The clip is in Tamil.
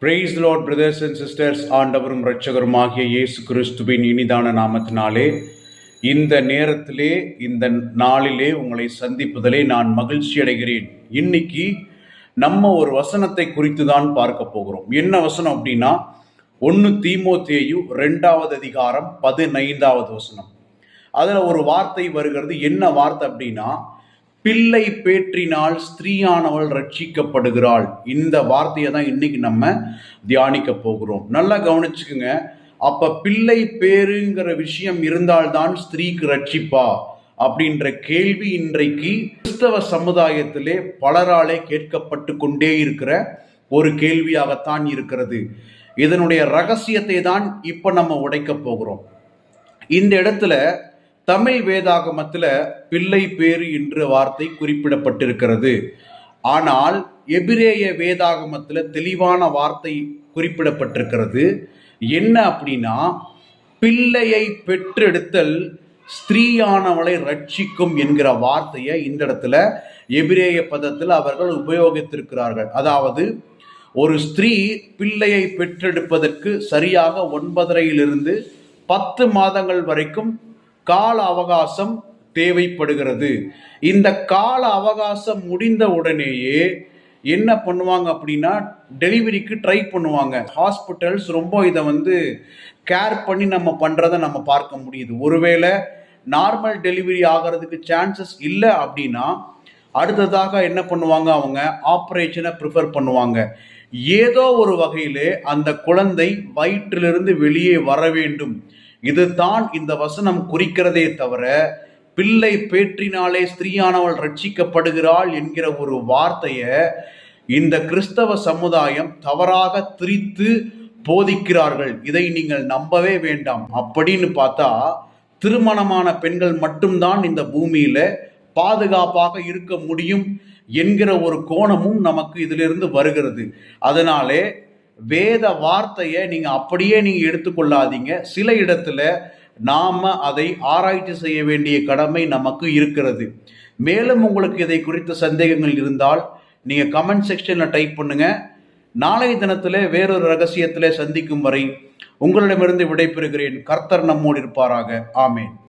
Praise the Lord, brothers and sisters. ஆண்டவரும் இரட்சகருமாகிய இயேசு கிறிஸ்துவின் இனிதான நாமத்தினாலே இந்த நேரத்திலே இந்த நாளிலே உங்களை சந்திப்பதிலே நான் மகிழ்ச்சி அடைகிறேன். இன்னைக்கு நம்ம ஒரு வசனத்தை குறித்து தான் பார்க்க போகிறோம். என்ன வசனம் அப்படின்னா 1 தீமோத்தேயு 2வது அதிகாரம் 15வது வசனம். அதில் ஒரு வார்த்தை வருகிறது. என்ன வார்த்தை அப்படின்னா, பிள்ளை பேற்றினால் ஸ்திரீயானவள் ரட்சிக்கப்படுகிறாள். இந்த வார்த்தையை தான் இன்னைக்கு நம்ம தியானிக்க போகிறோம். நல்லா கவனிச்சுக்குங்க. அப்ப பிள்ளை பேருங்கிற விஷயம் இருந்தால்தான் ஸ்திரீக்கு ரட்சிப்பா அப்படின்ற கேள்வி இன்றைக்கு கிறிஸ்தவ சமுதாயத்திலே பலராலே கேட்கப்பட்டு கொண்டே இருக்கிற ஒரு கேள்வியாகத்தான் இருக்கிறது. இதனுடைய ரகசியத்தை தான் இப்ப நம்ம உடைக்க போகிறோம். இந்த இடத்துல தமிழ் வேதாகமத்தில் பிள்ளை பேறு என்ற வார்த்தை குறிப்பிடப்பட்டிருக்கிறது. ஆனால் எபிரேய வேதாகமத்தில் தெளிவான வார்த்தை குறிப்பிடப்பட்டிருக்கிறது. என்ன அப்படின்னா, பிள்ளையை பெற்றெடுத்தல் ஸ்திரீயானவளை ரட்சிக்கும் என்கிற வார்த்தையை இந்த இடத்துல எபிரேய பதத்தில் அவர்கள் உபயோகித்திருக்கிறார்கள். அதாவது ஒரு ஸ்திரீ பிள்ளையை பெற்றெடுப்பதற்கு சரியாக 9.5 to 10 மாதங்கள் வரைக்கும் கால அவகாசம் தேவைப்படுகிறது. இந்த கால அவகாசம் முடிந்த உடனேயே என்ன பண்ணுவாங்க அப்படின்னா, டெலிவரிக்கு ட்ரை பண்ணுவாங்க. ஹாஸ்பிட்டல்ஸ் ரொம்ப இதை கேர் பண்ணி நம்ம பண்ணுறதை நம்ம பார்க்க முடியுது. ஒருவேளை நார்மல் டெலிவரி ஆகிறதுக்கு சான்சஸ் இல்லை அப்படின்னா அடுத்ததாக என்ன பண்ணுவாங்க, அவங்க ஆப்ரேஷனை ப்ரிஃபர் பண்ணுவாங்க. ஏதோ ஒரு வகையிலே அந்த குழந்தை வயிற்றிலிருந்து வெளியே வர வேண்டும். இதுதான் இந்த வசனம் குறிக்கிறதே தவிர, பிள்ளை பேற்றினாலே ஸ்திரீயானவள் ரட்சிக்கப்படுகிறாள் என்கிற ஒரு வார்த்தையை இந்த கிறிஸ்தவ சமுதாயம் தவறாக திரித்து போதிக்கிறார்கள். இதை நீங்கள் நம்பவே வேண்டாம். அப்படின்னு பார்த்தா திருமணமான பெண்கள் மட்டும்தான் இந்த பூமியில பாதுகாப்பாக இருக்க முடியும் என்கிற ஒரு கோணமும் நமக்கு இதிலிருந்து வருகிறது. அதனாலே வேத வார்த்தையை அப்படியே எடுத்துக்கொள்ளாதீங்க. சில இடத்துல நாம அதை ஆராய்ச்சி செய்ய வேண்டிய கடமை நமக்கு இருக்கிறது. மேலும் உங்களுக்கு இதை குறித்த சந்தேகங்கள் இருந்தால் நீங்க கமெண்ட் செக்ஷன்ல டைப் பண்ணுங்க. நாளைய தினத்துல வேறொரு ரகசியத்திலே சந்திக்கும் வரை உங்களிடமிருந்து விடைபெறுகிறேன். கர்த்தர் நம்மோடு இருப்பாராக. ஆமேன்.